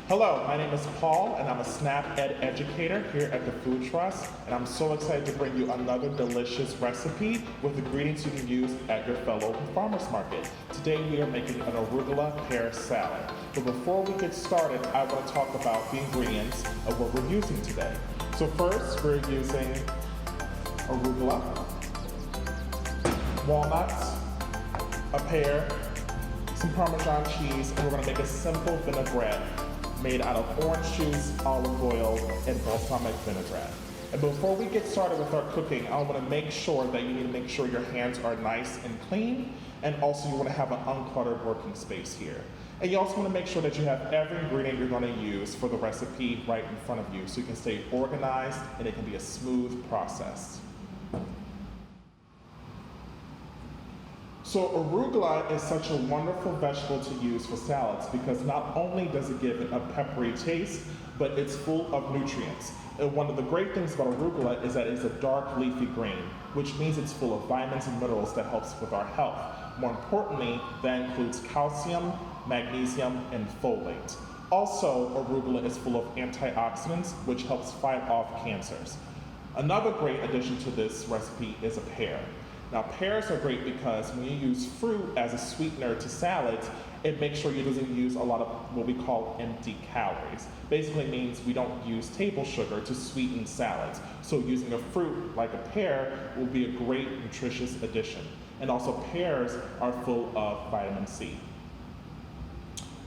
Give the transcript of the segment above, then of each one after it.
Hello, my name is Paul, and I'm a SNAP Ed educator here at the Food Trust, and I'm so excited to bring you another delicious recipe with ingredients you can use at your fellow farmer's market. Today we are making an arugula pear salad. But before we get started, I want to talk about the ingredients of what we're using today. So first, we're using arugula, walnuts, a pear, some Parmesan cheese, and we're going to make a simple vinaigrette made out of orange juice, olive oil, and balsamic vinaigrette. And before we get started with our cooking, I want to make sure that you need to make sure your hands are nice and clean, and also you want to have an uncluttered working space here. And you also want to make sure that you have every ingredient you're going to use for the recipe right in front of you so you can stay organized and it can be a smooth process. So arugula is such a wonderful vegetable to use for salads because not only does it give it a peppery taste, but it's full of nutrients. And one of the great things about arugula is that it's a dark leafy green, which means it's full of vitamins and minerals that helps with our health. More importantly, that includes calcium, magnesium, and folate. Also, arugula is full of antioxidants, which helps fight off cancers. Another great addition to this recipe is a pear. Now, pears are great because when you use fruit as a sweetener to salads, it makes sure you doesn't use a lot of what we call empty calories. Basically means we don't use table sugar to sweeten salads. So using a fruit like a pear will be a great nutritious addition. And also pears are full of vitamin C.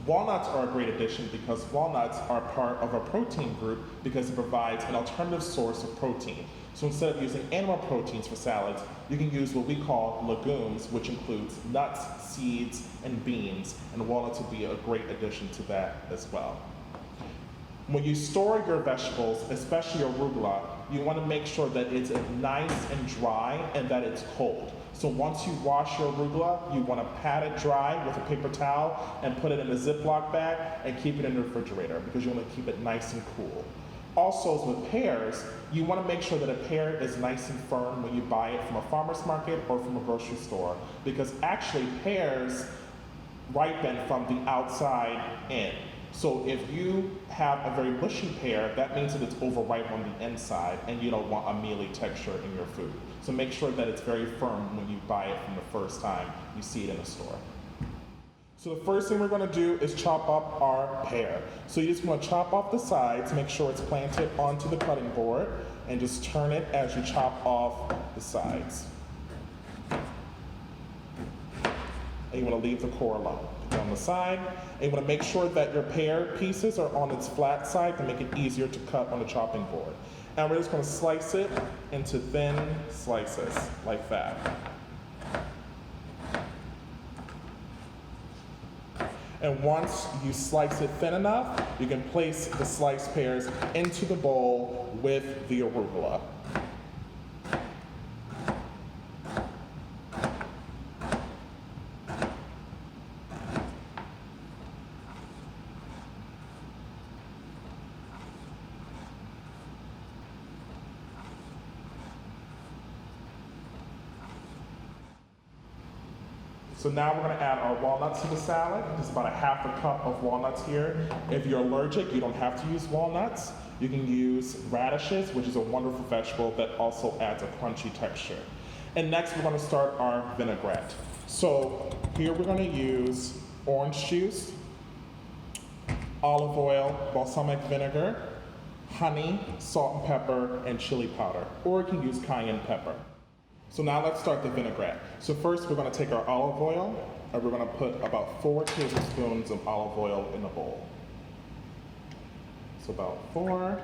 Walnuts are a great addition because walnuts are part of a protein group because it provides an alternative source of protein. So instead of using animal proteins for salads, you can use what we call legumes, which includes nuts, seeds, and beans, and walnuts would be a great addition to that as well. When you store your vegetables, especially arugula, you want to make sure that it's nice and dry and that it's cold. So once you wash your arugula, you want to pat it dry with a paper towel and put it in a Ziploc bag and keep it in the refrigerator because you want to keep it nice and cool. Also, with pears, you want to make sure that a pear is nice and firm when you buy it from a farmer's market or from a grocery store because actually pears ripen from the outside in. So if you have a very mushy pear, that means that it's overripe on the inside and you don't want a mealy texture in your food. So make sure that it's very firm when you buy it from the first time you see it in the store. So the first thing we're going to do is chop up our pear. So you just want to chop off the sides, make sure it's planted onto the cutting board, and just turn it as you chop off the sides. And you want to leave the core alone. Put it on the side, and you want to make sure that your pear pieces are on its flat side to make it easier to cut on the chopping board. And we're just going to slice it into thin slices like that. And once you slice it thin enough, you can place the sliced pears into the bowl with the arugula. So now we're going to add our walnuts to the salad. Just about a half a cup of walnuts here. If you're allergic, you don't have to use walnuts. You can use radishes, which is a wonderful vegetable that also adds a crunchy texture. And next we're going to start our vinaigrette. So here we're going to use orange juice, olive oil, balsamic vinegar, honey, salt and pepper, and chili powder. Or you can use cayenne pepper. So now let's start the vinaigrette. So first we're going to take our olive oil and we're going to put about 4 tablespoons of olive oil in a bowl. So about 4.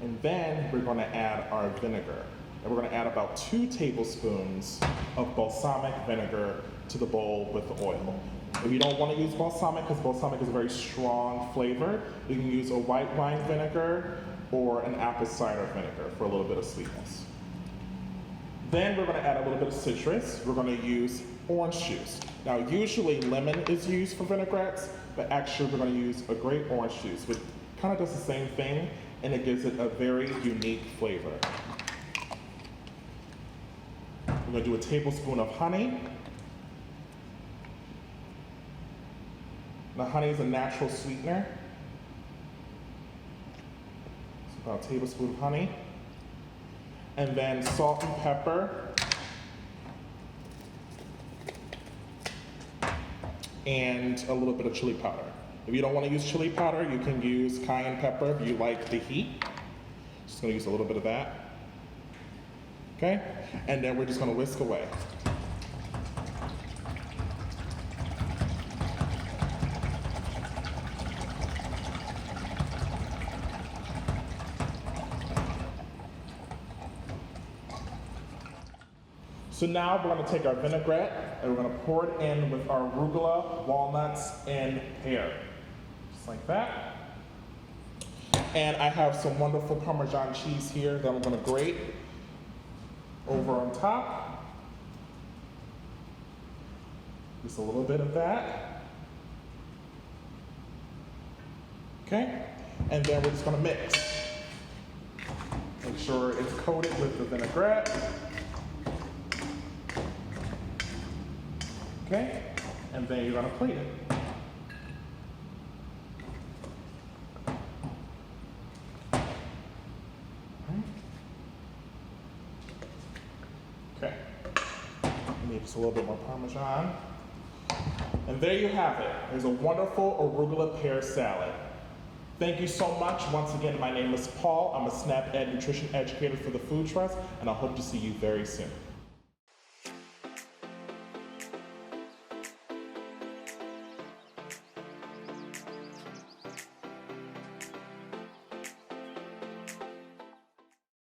And then we're going to add our vinegar. And we're going to add about 2 tablespoons of balsamic vinegar to the bowl with the oil. If you don't want to use balsamic because balsamic is a very strong flavor, you can use a white wine vinegar or an apple cider vinegar for a little bit of sweetness. Then we're going to add a little bit of citrus. We're going to use orange juice. Now usually lemon is used for vinaigrettes, but actually we're going to use a grape orange juice, which kind of does the same thing and it gives it a very unique flavor. We're going to do a tablespoon of honey. Now honey is a natural sweetener. about a tablespoon of honey. And then salt and pepper. And a little bit of chili powder. If you don't want to use chili powder, you can use cayenne pepper if you like the heat. Just gonna use a little bit of that. Okay? And then we're just gonna whisk away. So now we're going to take our vinaigrette and we're going to pour it in with our arugula, walnuts, and pear. Just like that. And I have some wonderful Parmesan cheese here that I'm going to grate over on top. Just a little bit of that. Okay? And then we're just going to mix. Make sure it's coated with the vinaigrette. Okay, and then you're gonna plate it. Okay, need just a little bit more Parmesan. And there you have it. There's a wonderful arugula pear salad. Thank you so much. Once again, my name is Paul. I'm a SNAP Ed Nutrition Educator for the Food Trust, and I hope to see you very soon.